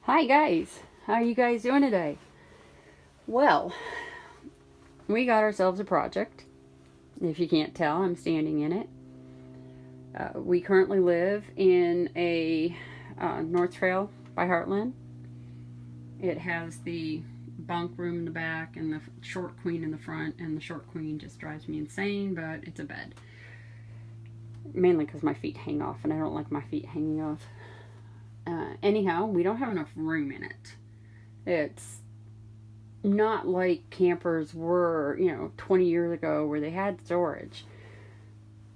Hi guys, how are you guys doing today? Well, we got ourselves a project. If you can't tell, I'm standing in it. We currently live in a North Trail by Heartland. It has the bunk room in the back and the short queen in the front, and the short queen just drives me insane, but it's a bed. Mainly because my feet hang off, and I don't like my feet hanging off. Anyhow, we don't have enough room in it. It's not like campers were, 20 years ago where they had storage.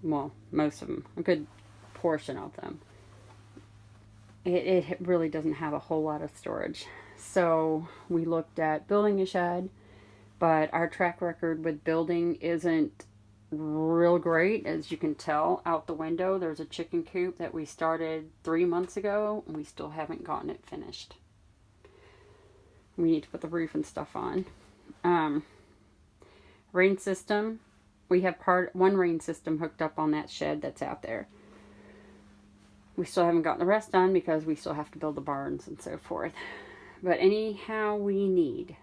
Well, most of them, a good portion of them. It really doesn't have a whole lot of storage. So we looked at building a shed, but our track record with building isn't real great. As you can tell out the window, there's a chicken coop that we started 3 months ago, and we still haven't gotten it finished. We need to put the roof and stuff on. Rain system. We have one rain system hooked up on that shed that's out there. We still haven't gotten the rest done because we still have to build the barns and so forth. But anyhow, we need.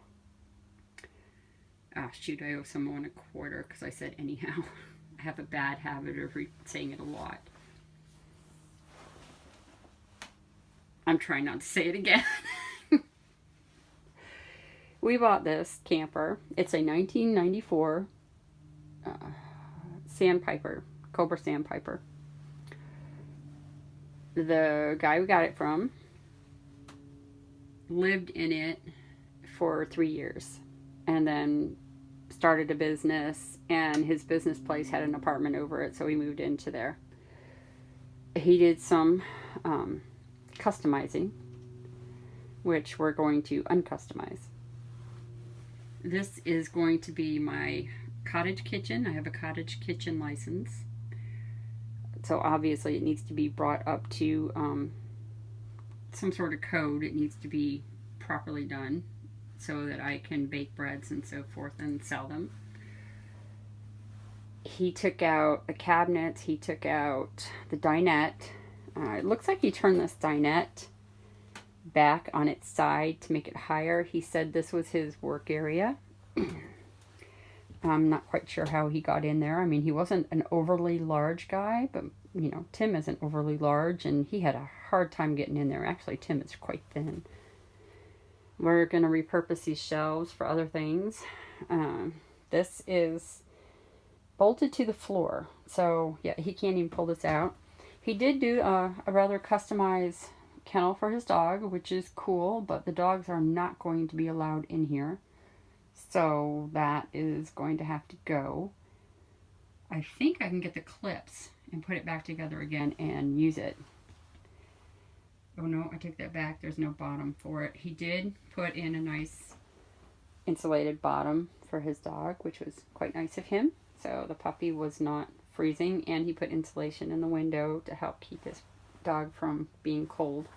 Ah, shoot, I owe someone a quarter because I said anyhow. I have a bad habit of saying it a lot. I'm trying not to say it again. We bought this camper. It's a 1994 Sandpiper, Cobra Sandpiper. The guy we got it from lived in it for 3 years and then started a business, and his business place had an apartment over it, so we moved into there. He did some customizing, which we're going to uncustomize. This is going to be my cottage kitchen. I have a cottage kitchen license. So obviously it needs to be brought up to some sort of code. It needs to be properly done so that I can bake breads and so forth and sell them. He took out the cabinets. He took out the dinette. It looks like he turned this dinette back on its side to make it higher. He said this was his work area. I'm not quite sure how he got in there. I mean, he wasn't an overly large guy, but Tim isn't overly large, and he had a hard time getting in there. Actually, Tim is quite thin. We're going to repurpose these shelves for other things. This is bolted to the floor, so yeah, he can't even pull this out. He did do a rather customized kennel for his dog, which is cool, but the dogs are not going to be allowed in here. So that is going to have to go. I think I can get the clips and put it back together again and use it. Oh no, I take that back. There's no bottom for it. He did put in a nice insulated bottom for his dog, which was quite nice of him. So the puppy was not freezing, and he put insulation in the window to help keep his dog from being cold.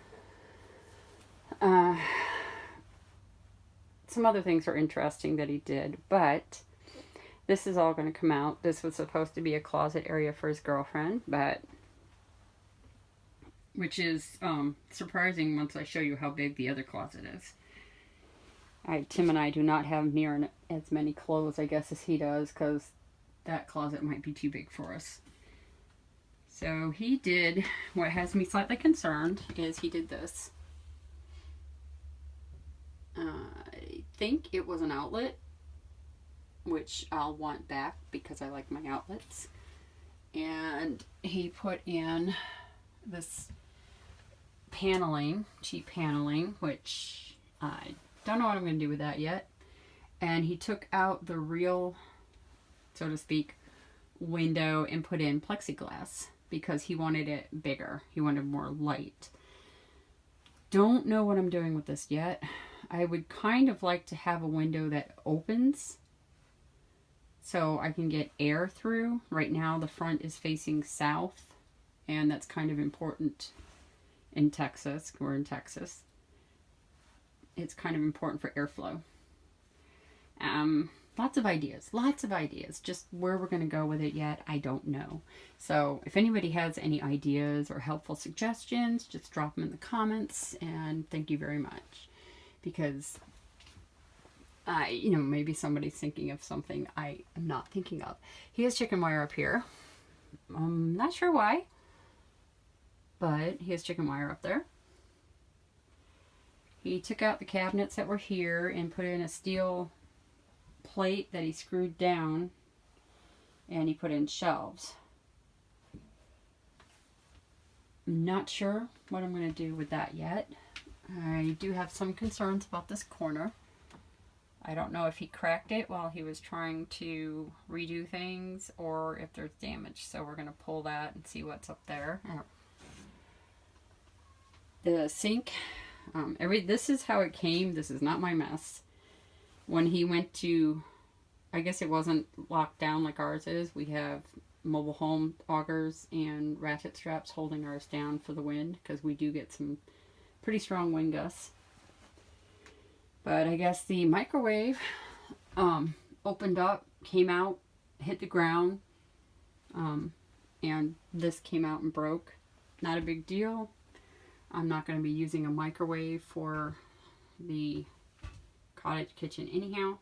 Some other things are interesting that he did, but this is all going to come out. This was supposed to be a closet area for his girlfriend, but which is surprising once I show you how big the other closet is. Tim and I do not have near as many clothes, I guess, as he does, because that closet might be too big for us. So he did, what has me slightly concerned is he did this. I think it was an outlet, which I'll want back because I like my outlets. And he put in this paneling, cheap paneling, which I don't know what I'm going to do with that yet. And he took out the real, so to speak, window and put in plexiglass because he wanted it bigger. He wanted more light. Don't know what I'm doing with this yet. I would kind of like to have a window that opens so I can get air through. Right now the front is facing south, and that's kind of important in Texas. We're in Texas. It's kind of important for airflow. lots of ideas, lots of ideas. Just where we're going to go with it yet, I don't know. So if anybody has any ideas or helpful suggestions, just drop them in the comments, and thank you very much. Because maybe somebody's thinking of something I am not thinking of. He has chicken wire up here. I'm not sure why, but he has chicken wire up there. He took out the cabinets that were here and put in a steel plate that he screwed down, and he put in shelves. I'm not sure what I'm going to do with that yet. I do have some concerns about this corner. I don't know if he cracked it while he was trying to redo things or if there's damage. So we're going to pull that and see what's up there. The sink, this is how it came. This is not my mess. When he went to, I guess it wasn't locked down like ours is. We have mobile home augers and ratchet straps holding ours down for the wind because we do get some pretty strong wind gusts. But I guess the microwave opened up, came out, hit the ground, and this came out and broke. Not a big deal. I'm not going to be using a microwave for the cottage kitchen anyhow.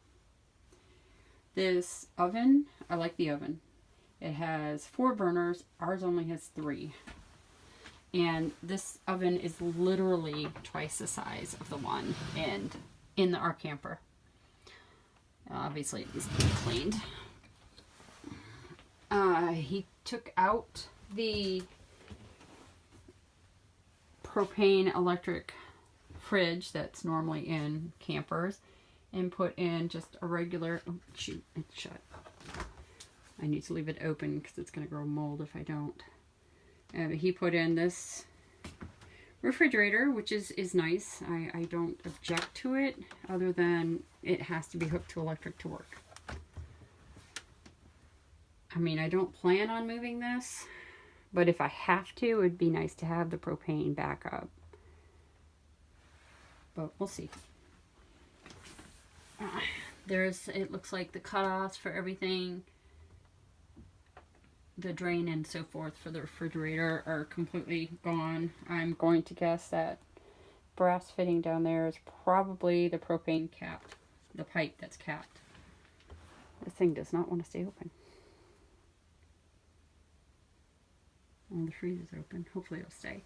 This oven, I like the oven. It has 4 burners. Ours only has 3. And this oven is literally twice the size of the one in our camper. Obviously it needs to be cleaned. He took out the propane electric fridge that's normally in campers and put in just a regular, oh shoot, it's shut. I need to leave it open because it's going to grow mold if I don't. He put in this refrigerator, which is nice. I don't object to it, other than it has to be hooked to electric to work. I mean, I don't plan on moving this, but if I have to, it'd be nice to have the propane backup. But we'll see. It looks like the cutoffs for everything, the drain and so forth for the refrigerator are completely gone. I'm going to guess that brass fitting down there is probably the propane capped, the pipe that's capped. This thing does not want to stay open. Oh, the freezer's open. Hopefully it'll stay.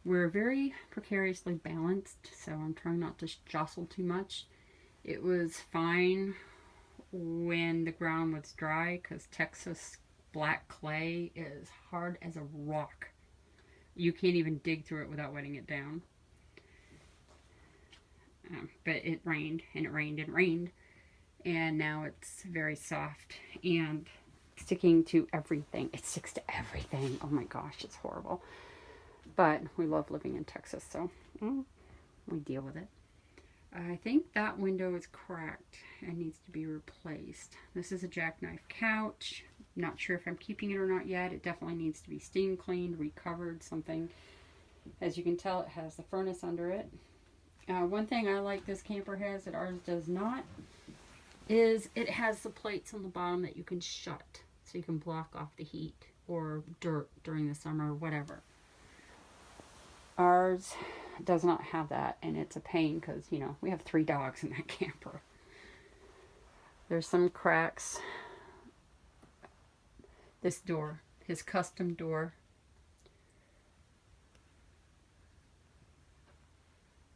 We're very precariously balanced, so I'm trying not to jostle too much. It was fine when the ground was dry because Texas black clay is hard as a rock. You can't even dig through it without wetting it down. But it rained and it rained and it rained, and now it's very soft and sticking to everything. It sticks to everything. Oh my gosh, it's horrible. But we love living in Texas, so we deal with it. I think that window is cracked and needs to be replaced. This is a jackknife couch. Not sure if I'm keeping it or not yet. It definitely needs to be steam cleaned, recovered, something. As you can tell, it has the furnace under it. One thing I like this camper has that ours does not is it has the plates on the bottom that you can shut, so you can block off the heat or dirt during the summer or whatever. Ours does not have that, and it's a pain because, you know, we have 3 dogs in that camper. There's some cracks. This door, his custom door,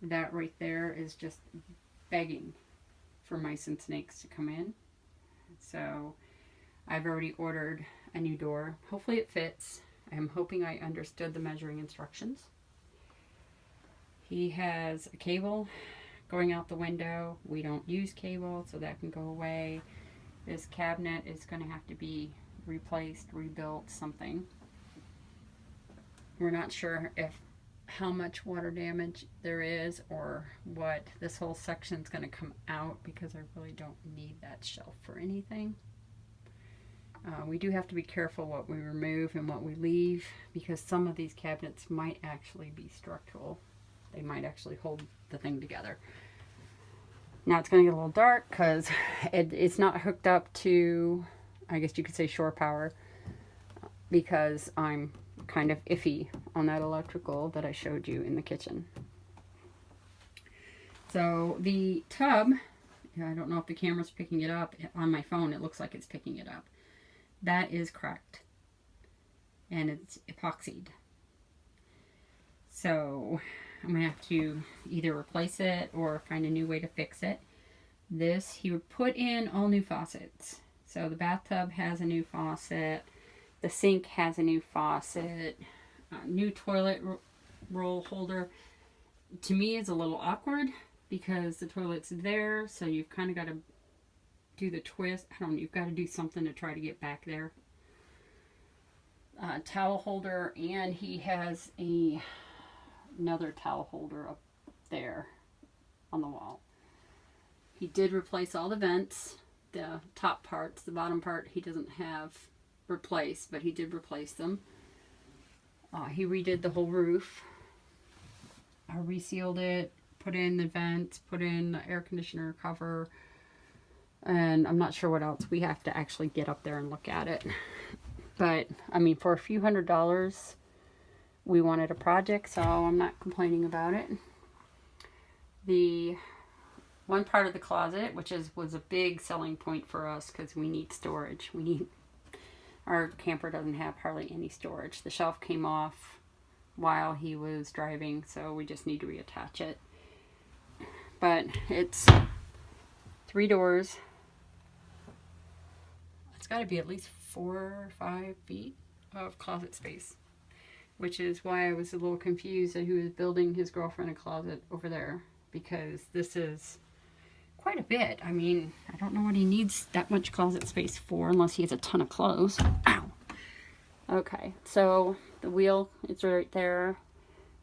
that right there is just begging for mice and snakes to come in. So I've already ordered a new door. Hopefully it fits. I'm hoping I understood the measuring instructions. He has a cable going out the window. We don't use cable, so that can go away. This cabinet is going to have to be replaced, rebuilt, something. We're not sure how much water damage there is or what. This whole section's going to come out because I really don't need that shelf for anything. We do have to be careful what we remove and what we leave because some of these cabinets might actually be structural. They might actually hold the thing together. Now it's going to get a little dark because it's not hooked up to, I guess you could say, shore power, because I'm kind of iffy on that electrical that I showed you in the kitchen. So the tub, I don't know if the camera's picking it up. On my phone, it looks like it's picking it up. That is cracked. And it's epoxied. So I'm going to have to either replace it or find a new way to fix it. This, he would put in all new faucets. So the bathtub has a new faucet. The sink has a new faucet. New toilet roll holder. To me, is a little awkward because the toilet's there. So you've kind of got to do the twist. I don't know. You've got to do something to try to get back there. Towel holder. And he has another towel holder up there on the wall. He did replace all the vents, the top parts. The bottom part he doesn't have replaced, but he did replace them. He redid the whole roof. I resealed it, put in the vents, put in the air conditioner cover, and I'm not sure what else. We have to actually get up there and look at it. But, I mean, for a few $100s, we wanted a project, so I'm not complaining about it. The one part of the closet, which was a big selling point for us because we need storage. Our camper doesn't have hardly any storage. The shelf came off while he was driving, so we just need to reattach it. But it's 3 doors. It's got to be at least 4 or 5 feet of closet space, which is why I was a little confused that he was building his girlfriend a closet over there, because this is quite a bit. I mean, I don't know what he needs that much closet space for unless he has a ton of clothes. Ow! Okay, so the wheel is right there.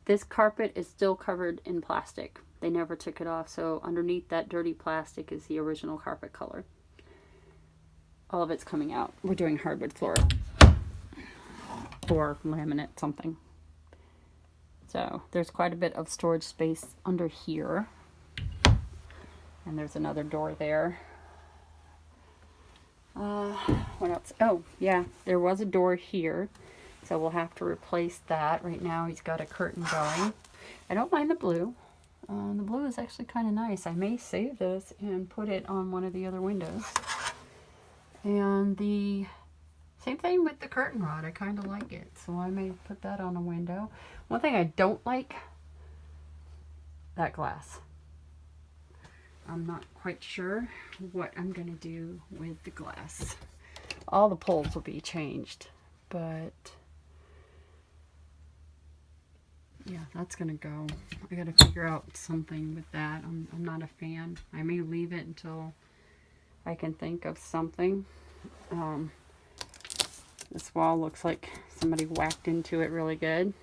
This carpet is still covered in plastic. They never took it off, so underneath that dirty plastic is the original carpet color. All of it's coming out. We're doing hardwood floor or laminate something. So there's quite a bit of storage space under here. And there's another door there. What else? Oh, yeah, there was a door here. So we'll have to replace that. Right now he's got a curtain going. I don't mind the blue. The blue is actually kind of nice. I may save this and put it on one of the other windows. And the same thing with the curtain rod. I kind of like it. So I may put that on a window. One thing I don't like, that glass. I'm not quite sure what I'm going to do with the glass. All the poles will be changed, but yeah, that's going to go. I got to figure out something with that. I'm not a fan. I may leave it until I can think of something. This wall looks like somebody whacked into it really good.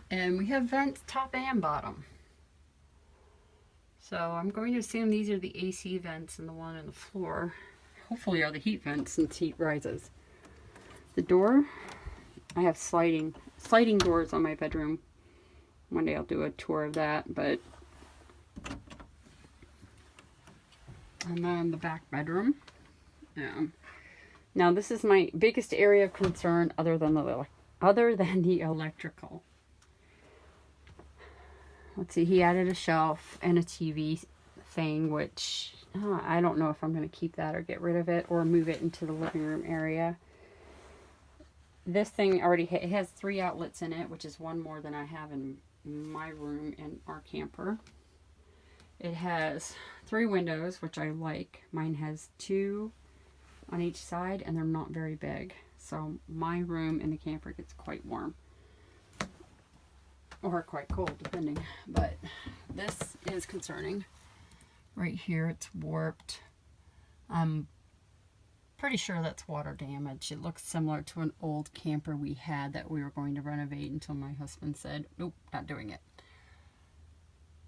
And we have vents top and bottom. So I'm going to assume these are the AC vents and the one on the floor hopefully are the heat vents since heat rises. The door, I have sliding doors on my bedroom. One day I'll do a tour of that, but and then the back bedroom. Now this is my biggest area of concern other than the electrical. Let's see, he added a shelf and a TV thing, which I don't know if I'm going to keep that or get rid of it or move it into the living room area. This thing already it has 3 outlets in it, which is one more than I have in my room in our camper. It has 3 windows, which I like. Mine has 2 on each side, and they're not very big. So my room in the camper gets quite warm. Or quite cold, depending. But this is concerning. Right here, it's warped. I'm pretty sure that's water damage. It looks similar to an old camper we had that we were going to renovate until my husband said, nope, not doing it.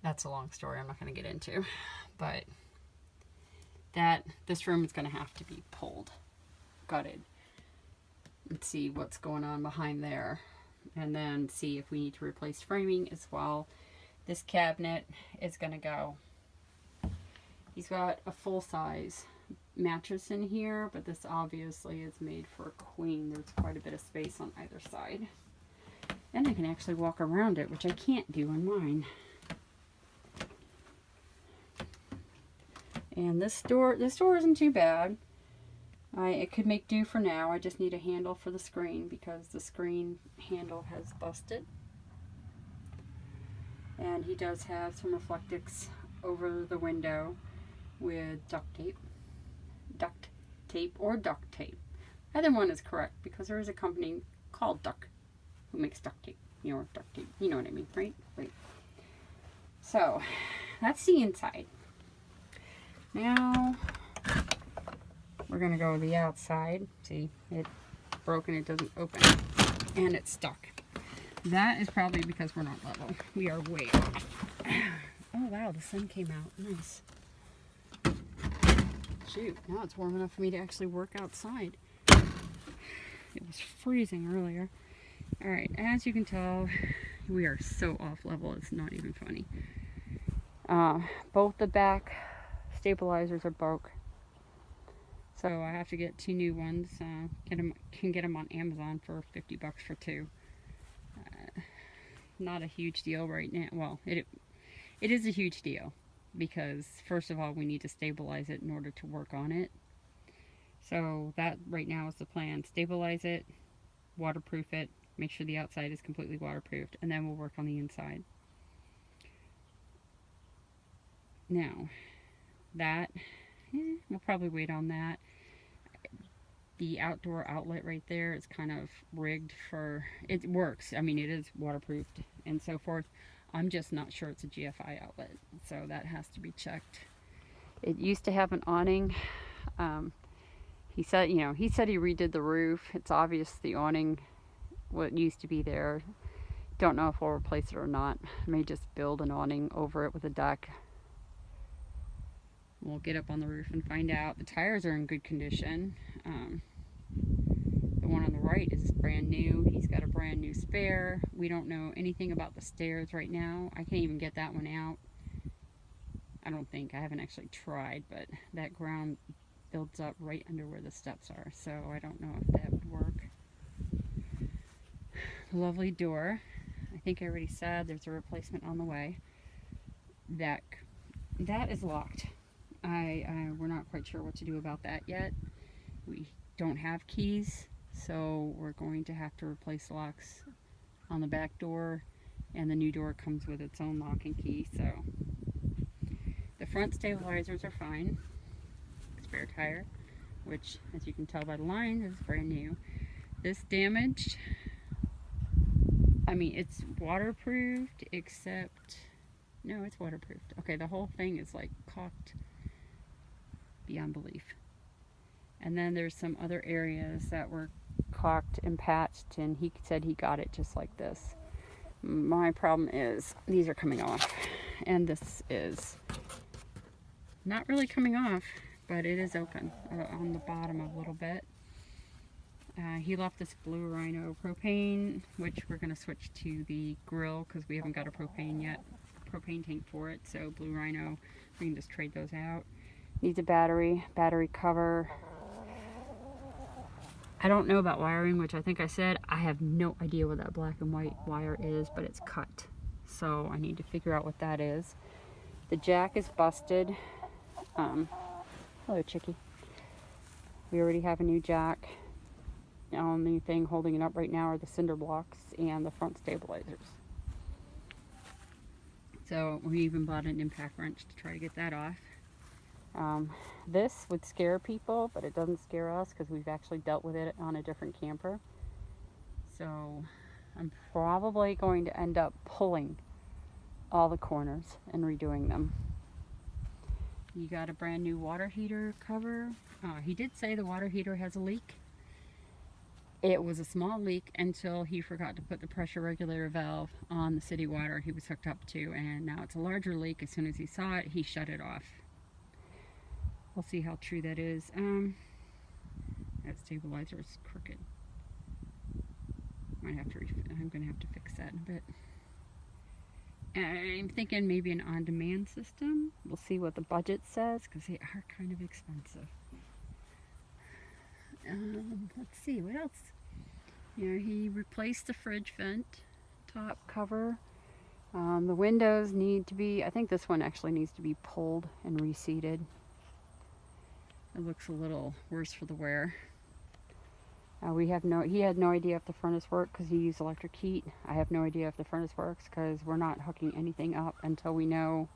That's a long story I'm not going to get into. But this room is going to have to be pulled, gutted, and see what's going on behind there. And then see if we need to replace framing as well. this cabinet is going to go. He's got a full-size mattress in here, but this obviously is made for a queen. There's quite a bit of space on either side. And I can actually walk around it, which I can't do on mine. And this door isn't too bad. It could make do for now. I just need a handle for the screen because the screen handle has busted. And he does have some reflectix over the window with duct tape. Duct tape or duct tape. Either one is correct because there is a company called Duck who makes duct tape. You know, duct tape. You know what I mean, right? Right. So, that's the inside. Now, we're going to go to the outside. See, it's broken, it doesn't open, and it's stuck. That is probably because we're not level. We are way off. Oh wow, the sun came out. Nice. Shoot, now it's warm enough for me to actually work outside. It was freezing earlier. Alright, as you can tell, we are so off level, it's not even funny. Both the back stabilizers are broke. So I have to get 2 new ones. Can get them on Amazon for $50 for 2. Not a huge deal right now. Well, it is a huge deal because first of all we need to stabilize it in order to work on it. So that right now is the plan. Stabilize it, waterproof it, make sure the outside is completely waterproofed, and then we'll work on the inside. Now, that we'll probably wait on that. The outdoor outlet right there is kind of rigged for, it works. I mean, it is waterproofed and so forth. I'm just not sure it's a GFI outlet, so that has to be checked. It used to have an awning. He said he redid the roof. It's obvious the awning, what used to be there. Don't know if we'll replace it or not. May just build an awning over it with a deck. We'll get up on the roof and find out. The tires are in good condition. The one on the right is brand new. He's got a brand new spare. We don't know anything about the stairs right now. I can't even get that one out. I don't think. I haven't actually tried, but that ground builds up right under where the steps are, so I don't know if that would work. Lovely door. I think I already said there's a replacement on the way. That is locked. We're not quite sure what to do about that yet. We don't have keys, so we're going to have to replace locks on the back door, and the new door comes with its own lock and key. So the front stabilizers are fine. Spare tire, which as you can tell by the line is brand new. This damaged, I mean, it's waterproofed except, no, it's waterproofed. Okay, the whole thing is like caulked beyond belief. And then there's some other areas that were caulked and patched, and he said he got it just like this. My problem is these are coming off, and this is not really coming off, but it is open on the bottom a little bit. He left this blue Rhino propane, which we're going to switch to the grill because we haven't got a propane tank for it. So blue Rhino, we can just trade those out. Needs a battery cover. I don't know about wiring, which I think I said. I have no idea what that black and white wire is, but it's cut. So I need to figure out what that is. The jack is busted. Hello, Chickie. We already have a new jack. The only thing holding it up right now are the cinder blocks and the front stabilizers. So we even bought an impact wrench to try to get that off. This would scare people, but it doesn't scare us because we've actually dealt with it on a different camper. So I'm probably going to end up pulling all the corners and redoing them. You got a brand new water heater cover. He did say the water heater has a leak. It was a small leak until he forgot to put the pressure regulator valve on the city water he was hooked up to, and now it's a larger leak. As soon as he saw it, he shut it off. We'll see how true that is. That stabilizer is crooked. I'm gonna have to fix that in a bit. I'm thinking maybe an on-demand system. We'll see what the budget says because they are kind of expensive. Let's see, what else? He replaced the fridge vent top cover. The windows need to be, I think this one actually needs to be pulled and reseated. It looks a little worse for the wear. He had no idea if the furnace worked because he used electric heat. I have no idea if the furnace works because we're not hooking anything up until we know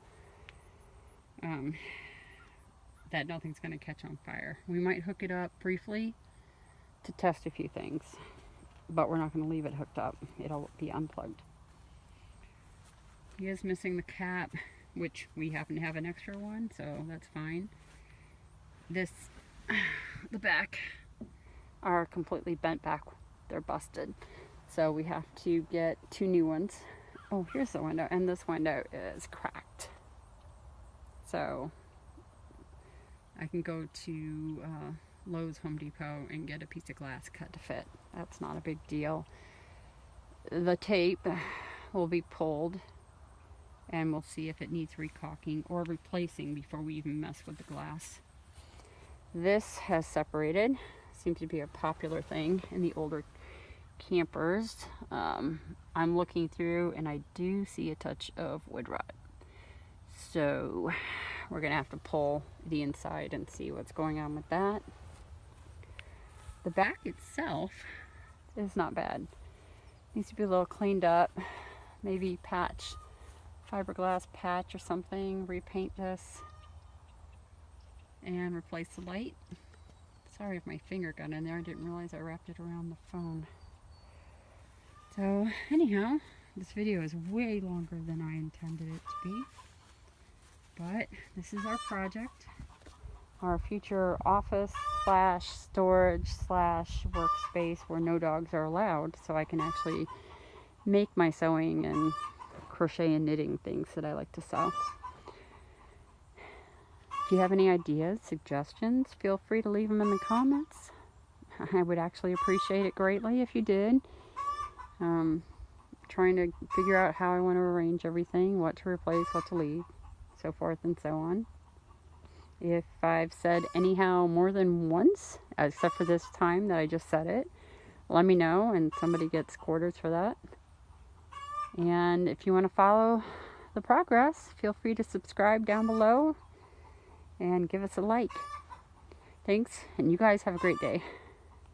that nothing's going to catch on fire. We might hook it up briefly to test a few things, but we're not going to leave it hooked up. It'll be unplugged. He is missing the cap, which we happen to have an extra one, so that's fine. The back are completely bent back. They're busted. So we have to get 2 new ones. Oh, here's the window, and this window is cracked. So I can go to Lowe's, Home Depot, and get a piece of glass cut to fit. That's not a big deal. The tape will be pulled, and we'll see if it needs recaulking or replacing before we even mess with the glass. This has separated. Seems to be a popular thing in the older campers. I'm looking through and I do see a touch of wood rot. So we're gonna have to pull the inside and see what's going on with that. The back itself is not bad. Needs to be a little cleaned up. Maybe patch, fiberglass patch or something, repaint this and replace the light. Sorry if my finger got in there. I didn't realize I wrapped it around the phone. So anyhow, this video is way longer than I intended it to be. But this is our project. Our future office / storage / workspace where no dogs are allowed. So I can actually make my sewing and crochet and knitting things that I like to sell. If you have any ideas, suggestions, feel free to leave them in the comments. I would actually appreciate it greatly if you did. Trying to figure out how I want to arrange everything, what to replace, what to leave, so forth and so on. If I've said anyhow more than once, except for this time that I just said it, let me know and somebody gets quarters for that. And if you want to follow the progress, feel free to subscribe down below and give us a like. Thanks, and you guys have a great day.